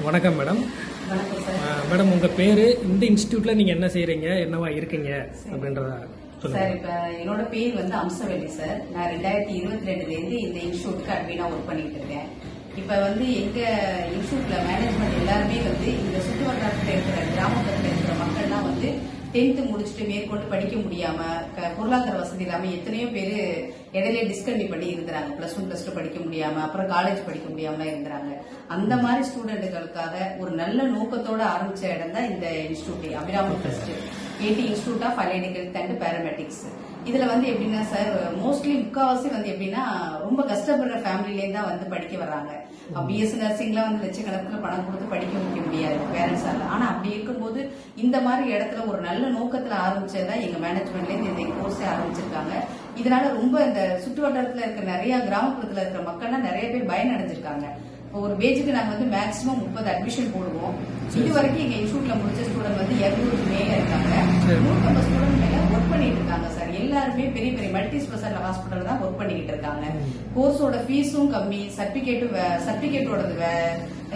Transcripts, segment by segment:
வணக்கம் மேடம். வணக்கம் sir. Madam உங்கள் பேர், இந்த இன்ஸ்டியூட்டில் நீங்கள் என்ன செய்கிறீங்க, என்னவா இருக்கீங்க அப்படின்றத சார், இப்போ என்னோட பேர் வந்து அம்சவல்லி சார். நான் 2022லேருந்து இந்த இன்ஸ்டியூட்டுக்கு அட்மினாக ஒர்க் பண்ணிட்டு இருக்கேன். இப்போ வந்து எங்கள் இன்ஸ்டியூட்டில் மேனேஜ்மெண்ட் எல்லாருமே வந்து இந்த சுற்று வட்டாரத்தில் இருக்கிற கிராமப்புறத்தில் இருக்கிற மக்கள்லாம் வந்து 10th முடிச்சுட்டு மேற்கொண்டு படிக்க முடியாம பொருளாதார வசதி இல்லாம எத்தனையோ பேர் இடையில டிஸ்கண்டினியூ பண்ணி இருந்தாங்க. +1 +2 படிக்க முடியாம, அப்புறம் காலேஜ் படிக்க முடியாமலாம் இருந்தாங்க. அந்த மாதிரி ஸ்டூடெண்ட்டுகளுக்காக ஒரு நல்ல நோக்கத்தோட ஆரம்பிச்ச இடம் தான் இந்த institute, Abirami trust, AT institute of allied health and paramedics. இதுல வந்து எப்படின்னா சார், மோஸ்ட்லி முக்காவாசி வந்து எப்படின்னா ரொம்ப கஷ்டப்படுற ஃபேமிலிலேயே தான் வந்து படிக்க வர்றாங்க. BSc நர்சிங்லாம் வந்து லட்சக்கணக்கில் பணம் கொடுத்து படிக்க வைக்க முடியாது பேரண்ட்ஸால. ஆனா அப்படி இருக்கும்போது இந்த மாதிரி இடத்துல ஒரு நல்ல நோக்கத்துல ஆரம்பிச்சதுதான் எங்க மேனேஜ்மெண்ட்ல இருந்து இந்த கோர்ஸே ஆரம்பிச்சிருக்காங்க. இதனால ரொம்ப இந்த சுற்று வட்டாரத்துல இருக்க நிறைய கிராமப்புறத்துல இருக்கிற மக்கள்லாம் நிறைய பேர் பயனடைஞ்சிருக்காங்க. ஒரு பேஜுக்கு நாங்க வந்து மேக்ஸிமம் 30 அட்மிஷன் போடுவோம். இது வரைக்கும் எங்க இன்ஸ்டியூட்ல முடிச்ச ஸ்டூடெண்ட் வந்து 200 மேல இருக்காங்க. 150 ஸ்டூடெண்ட் மேல ஒர்க் பண்ணிட்டு இருக்காங்க சார். எல்லாருமே பெரிய பெரிய மல்டி ஸ்பெஷாலிட்டி ஹாஸ்பிட்டல் தான் ஒர்க் பண்ணிக்கிட்டு இருக்காங்க. கோர்ஸோட ஃபீஸும் கம்மி, சர்டிபிகேட்டோட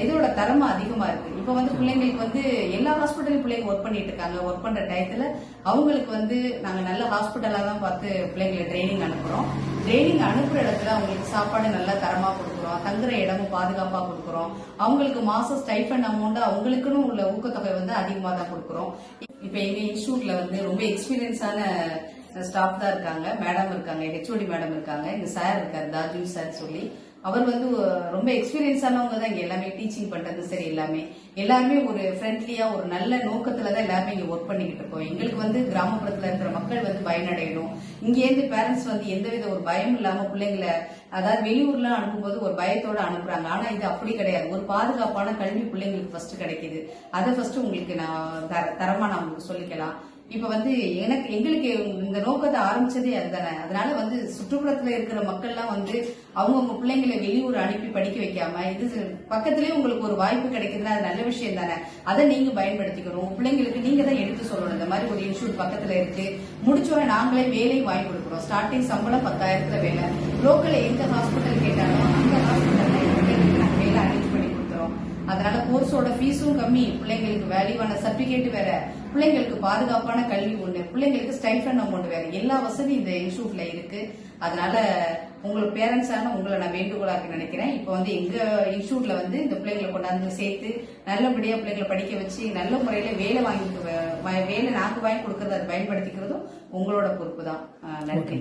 இதோட தரமா அதிகமா இருக்கு. இப்ப வந்து பிள்ளைங்களுக்கு வந்து எல்லா ஹாஸ்பிட்டலும் பிள்ளைங்க ஒர்க் பண்ணிட்டு இருக்காங்க. ஒர்க் பண்ற டயத்துல அவங்களுக்கு வந்து நாங்க நல்ல ஹாஸ்பிட்டலா தான் பார்த்து பிள்ளைங்களை ட்ரைனிங் அனுப்புறோம். ட்ரைனிங் அனுப்புற இடத்துல அவங்களுக்கு சாப்பாடு நல்லா தரமா கொடுக்குறோம். தங்குற இடமும் பாதுகாப்பா கொடுக்குறோம். அவங்களுக்கு மாசம் ஸ்டைஃபண்ட் அமௌண்ட் அவங்களுக்குன்னு உள்ள ஊக்கத்தொகை வந்து அதிகமா தான் கொடுக்குறோம். இப்ப எங்க இன்ஸ்டியூட்ல வந்து ரொம்ப எக்ஸ்பீரியன்ஸான ஸ்டாஃப் தான் இருக்காங்க. மேடம் இருக்காங்க, HOD மேடம் இருக்காங்க, எங்க சார் இருக்காரு, தாஜு சார் சொல்லி. அவர் வந்து ரொம்ப எக்ஸ்பீரியன்ஸ் ஆனவங்க தான் இங்க எல்லாமே டீச்சிங் பண்றது சரி. எல்லாருமே ஒரு ஃப்ரெண்ட்லியா ஒரு நல்ல நோக்கத்துல தான் எல்லாருமே இங்க ஒர்க் பண்ணிக்கிட்டு இருக்கோம். எங்களுக்கு வந்து கிராமப்புறத்துல இருக்கிற மக்கள் வந்து பயனடையணும். இங்க இருந்து பேரண்ட்ஸ் வந்து எந்தவித ஒரு பயம் இல்லாம பிள்ளைங்களை, அதாவது வெளியூர்லாம் அனுப்பும்போது ஒரு பயத்தோட அனுப்புறாங்க. ஆனா இது அப்படி கிடையாது. ஒரு பாதுகாப்பான கல்வி பிள்ளைங்களுக்கு ஃபர்ஸ்ட் கிடைக்குது. அதை ஃபர்ஸ்ட் உங்களுக்கு நான் தரமா நான் உங்களுக்கு சொல்லிக்கலாம். இப்ப வந்து எங்களுக்கு இந்த நோக்கத்தை ஆரம்பிச்சதே அதுதானே. அதனால வந்து சுற்றுப்புறத்துல இருக்கிற மக்கள்லாம் வந்து அவங்க பிள்ளைங்களை வெளியூர் அனுப்பி படிக்க வைக்காம இது பக்கத்திலேயே உங்களுக்கு ஒரு வாய்ப்பு கிடைக்குதுன்னா அது நல்ல விஷயம் தானே. அதை நீங்க பயன்படுத்திக்கணும். பிள்ளைங்களுக்கு நீங்க தான் எடுத்து சொல்லணும். இந்த மாதிரி ஒரு இன்ஸ்டியூட் பக்கத்துல இருக்கு, முடிச்சோட நாங்களே வேலையும் வாங்கி கொடுக்குறோம். ஸ்டார்டிங் சம்பளம் 10,000 வேலை. லோக்கல்ல எந்த ஹாஸ்பிட்டல் கேட்டாலும் அந்த ஹாஸ்பிட்டல்ல நாங்க வேலை அரேஞ்ச் பண்ணி கொடுத்துறோம். அதனால கோர்ஸோட ஃபீஸும் கம்மி, பிள்ளைங்களுக்கு வேல்யூவான சர்டிபிகேட் வேற, பிள்ளைங்களுக்கு பாதுகாப்பான கல்வி ஒண்ணு, பிள்ளைங்களுக்கு ஸ்டைஃபண்ட் அமௌண்ட் வேற, எல்லா வசதியும் இந்த இன்ஸ்டியூட்ல இருக்கு. அதனால உங்களுக்கு பேரண்ட்ஸான உங்களை நான் வேண்டுகோளாக்க நினைக்கிறேன். இப்ப வந்து எங்க இன்ஸ்டியூட்ல வந்து இந்த பிள்ளைங்களை கொண்டாந்து சேர்த்து நல்லபடியா பிள்ளைங்களை படிக்க வச்சு நல்ல முறையில வேலை நாங்க வாங்கி கொடுக்கறது அதை பயன்படுத்திக்கிறதும் உங்களோட பொறுப்பு தான். நன்றி.